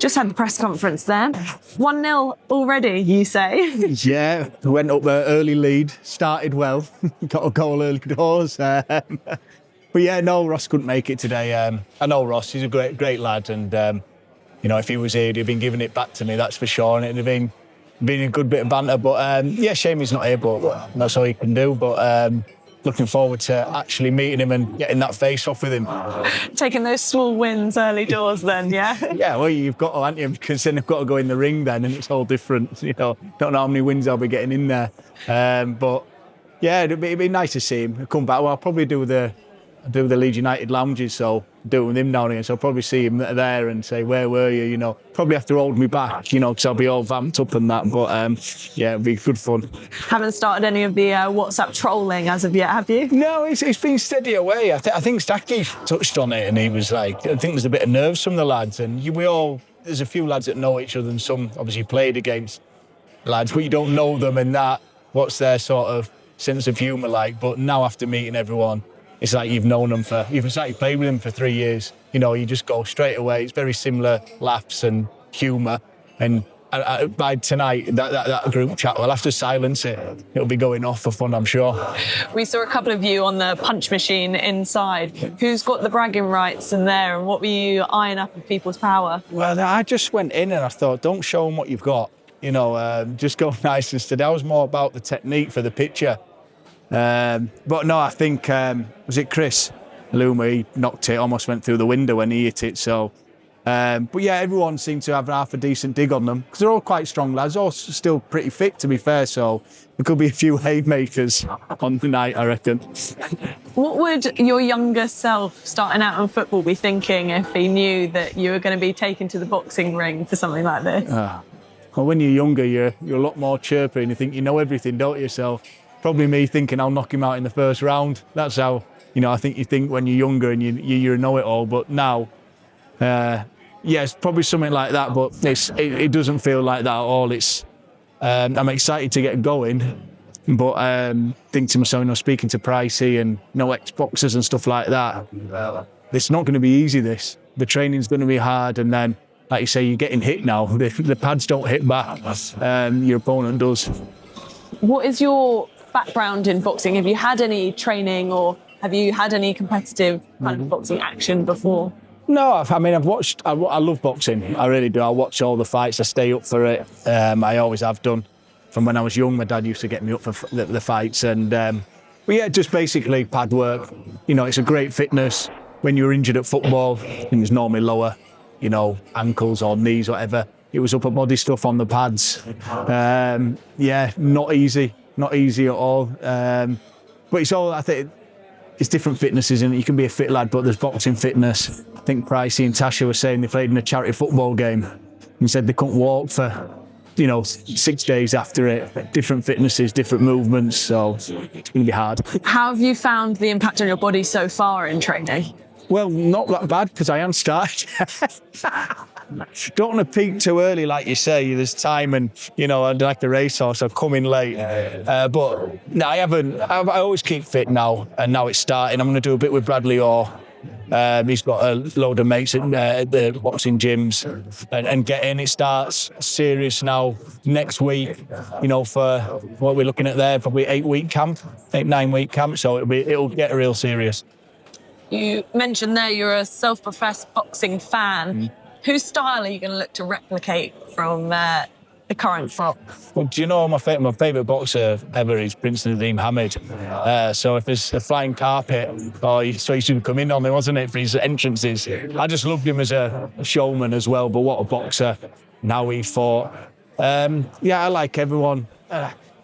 Just had the press conference there. 1-0 already, you say? Yeah, we went up an early lead, started well, got a goal early doors. But yeah, no, Ross couldn't make it today. I know Ross, he's a great lad, and if he was here, he'd have been giving it back to me, that's for sure, and it'd have been a good bit of banter. But yeah, shame he's not here, but that's all he can do. But looking forward to actually meeting him and getting that face off with him. Taking those small wins early doors then, yeah? Yeah, well, you've got to, haven't you? Because then they've got to go in the ring then, and it's all different. Don't know how many wins I'll be getting in there. But yeah, it'd be nice to see him come back. Well, I'll probably do the Leeds United lounges, so do it with him down here. So I'll probably see him there and say, where were you? Probably have to hold me back, because I'll be all vamped up and that. But yeah, it'll be good fun. Haven't started any of the WhatsApp trolling as of yet, have you? No, it's been steady away. I think Stacky touched on it, and he was like, I think there's a bit of nerves from the lads, and there's a few lads that know each other, and some obviously played against lads, but you don't know them and that. What's their sort of sense of humour like? But now after meeting everyone, it's like you've known them it's like you played with them for 3 years. You just go straight away. It's very similar laughs and humour. And by tonight, that group chat, we'll have to silence it. It'll be going off for fun, I'm sure. We saw a couple of you on the punch machine inside. Who's got the bragging rights in there, and what were you eyeing up of people's power? Well, I just went in and I thought, don't show them what you've got. Just go nice and steady. I was more about the technique for the picture. But no, I think, was it Chris Luma? He knocked it, almost went through the window when he hit it. So, but yeah, everyone seemed to have half a decent dig on them because they're all quite strong lads, all still pretty fit to be fair. So there could be a few haymakers on the night, I reckon. What would your younger self starting out in football be thinking if he knew that you were going to be taken to the boxing ring for something like this? Well, when you're younger, you're a lot more chirpy and you think you know everything, don't you? So probably me thinking I'll knock him out in the first round. That's how, I think you think when you're younger and you know-it-all. But now, it's probably something like that, but it doesn't feel like that at all. I'm excited to get going, but think to myself, speaking to Pricey and ex-boxers and stuff like that, it's not going to be easy, this. The training's going to be hard, and then, like you say, you're getting hit now. The pads don't hit back, your opponent does. What is your background in boxing? Have you had any training or have you had any competitive kind of boxing action before? No, I've watched. I love boxing. I really do. I watch all the fights. I stay up for it. I always have done. From when I was young, my dad used to get me up for the fights. And but yeah, just basically pad work. It's a great fitness. When you're injured at football, I think it's normally lower, ankles or knees, whatever. It was upper body stuff on the pads. Not easy at all. But it's all, I think, it's different fitnesses, and you can be a fit lad, but there's boxing fitness. I think Pricey and Tasha were saying they played in a charity football game and said they couldn't walk for, 6 days after it. Different fitnesses, different movements, so it's going to be hard. How have you found the impact on your body so far in training? Well, not that bad, because I haven't started. Don't want to peak too early, like you say. There's time, and I'd like the racehorse. I've come in late, but no, I haven't. I always keep fit now, and now it's starting. I'm going to do a bit with Bradley Orr. He's got a load of mates at the boxing gyms, and getting it starts serious now next week. For what we're looking at there, probably 8-week camp, 9-week camp. So it'll get real serious. You mentioned there you're a self-professed boxing fan. Whose style are you going to look to replicate from the current crop? Well, do you know my favourite boxer ever is Prince Naseem Hamed? So if there's a flying carpet, so he should come in on it, wasn't it, for his entrances? I just loved him as a showman as well, but what a boxer. Now he fought. I like everyone.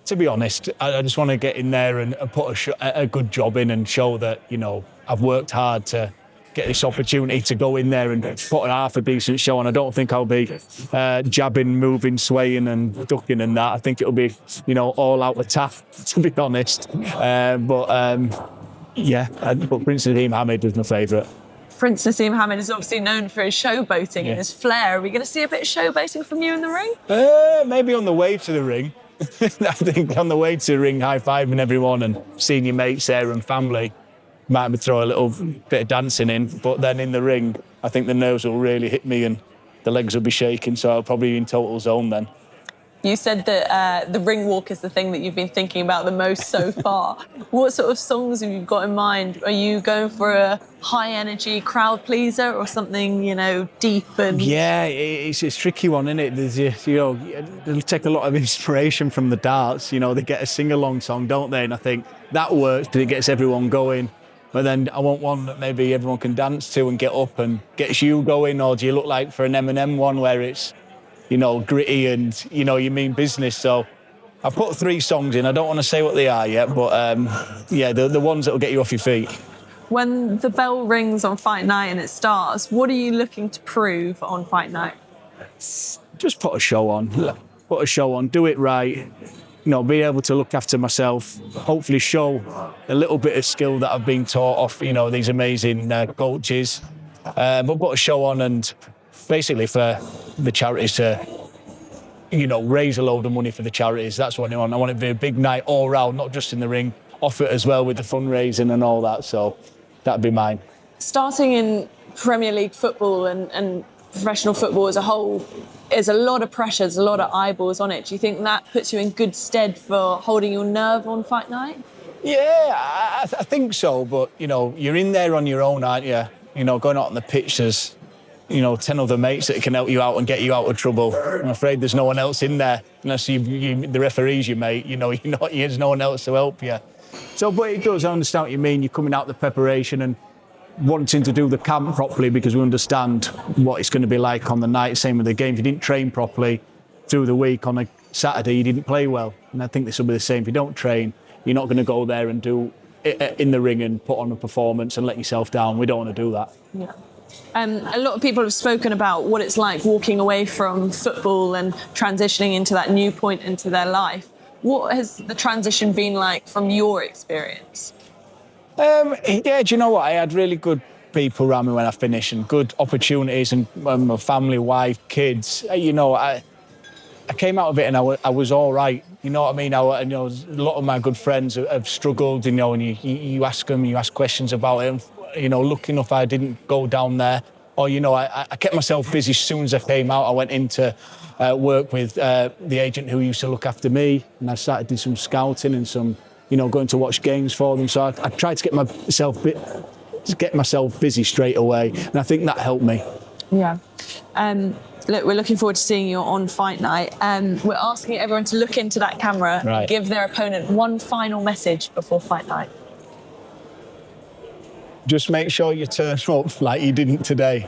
To be honest, I just want to get in there and put a good job in and show that, I've worked hard to get this opportunity to go in there and put an half a decent show on. I don't think I'll be jabbing, moving, swaying and ducking and that. I think it'll be, all out attack, to be honest. But Prince Naseem Hamed was my favourite. Prince Naseem Hamed is obviously known for his showboating and his flair. Are we going to see a bit of showboating from you in the ring? Maybe on the way to the ring. I think on the way to the ring, high-fiving everyone and seeing your mates there and family. Might throw a little bit of dancing in, but then in the ring, I think the nerves will really hit me and the legs will be shaking, so I'll probably be in total zone then. You said that the ring walk is the thing that you've been thinking about the most so far. What sort of songs have you got in mind? Are you going for a high energy crowd pleaser or something, you know, deep and... Yeah, it's a tricky one, isn't it? There's, you know, they'll take a lot of inspiration from the darts. You know, they get a sing-along song, don't they? And I think that works because it gets everyone going. But then I want one that maybe everyone can dance to and get up and gets you going. Or do you look like for an Eminem one where it's, you know, gritty and, you know, you mean business? So I've put 3 songs in. I don't want to say what they are yet, but yeah, the ones that will get you off your feet. When the bell rings on fight night and it starts, what are you looking to prove on fight night? Just put a show on. Put a show on. Do it right. You know, be able to look after myself. Hopefully show a little bit of skill that I've been taught off, you know, these amazing coaches. But put a show on and basically for the charities to, you know, raise a load of money for the charities. That's what I want. I want it to be a big night all round, not just in the ring, off it as well with the fundraising and all that. So that'd be mine. Starting in Premier League football and professional football as a whole, there's a lot of pressure, there's a lot of eyeballs on it. Do you think that puts you in good stead for holding your nerve on fight night? Yeah, I think so. But, you know, you're in there on your own, aren't you? You know, going out on the pitch, there's, you know, 10 other mates that can help you out and get you out of trouble. I'm afraid there's no one else in there unless the referee's your mate. You know, there's no one else to help you. So, but it does, I understand what you mean. You're coming out the preparation and wanting to do the camp properly because we understand what it's going to be like on the night. Same with the game. If you didn't train properly through the week on a Saturday, you didn't play well. And I think this will be the same. If you don't train, you're not going to go there and do it in the ring and put on a performance and let yourself down. We don't want to do that. Yeah. A lot of people have spoken about what it's like walking away from football and transitioning into that new point into their life. What has the transition been like from your experience? Yeah, do you know what? I had really good people around me when I finished and good opportunities and my family, wife, kids. You know, I came out of it and I was all right. You know what I mean? You know, a lot of my good friends have struggled, you know, and you ask them, you ask questions about it. And, you know, lucky enough I didn't go down there. Or, you know, I kept myself busy as soon as I came out. I went into work with the agent who used to look after me, and I started doing some scouting and some, you know, going to watch games for them. So I tried to get myself busy straight away, and I think that helped me. Yeah. Look, we're looking forward to seeing you on fight night. We're asking everyone to look into that camera, right. Give their opponent one final message before fight night. Just make sure you turn up like you didn't today.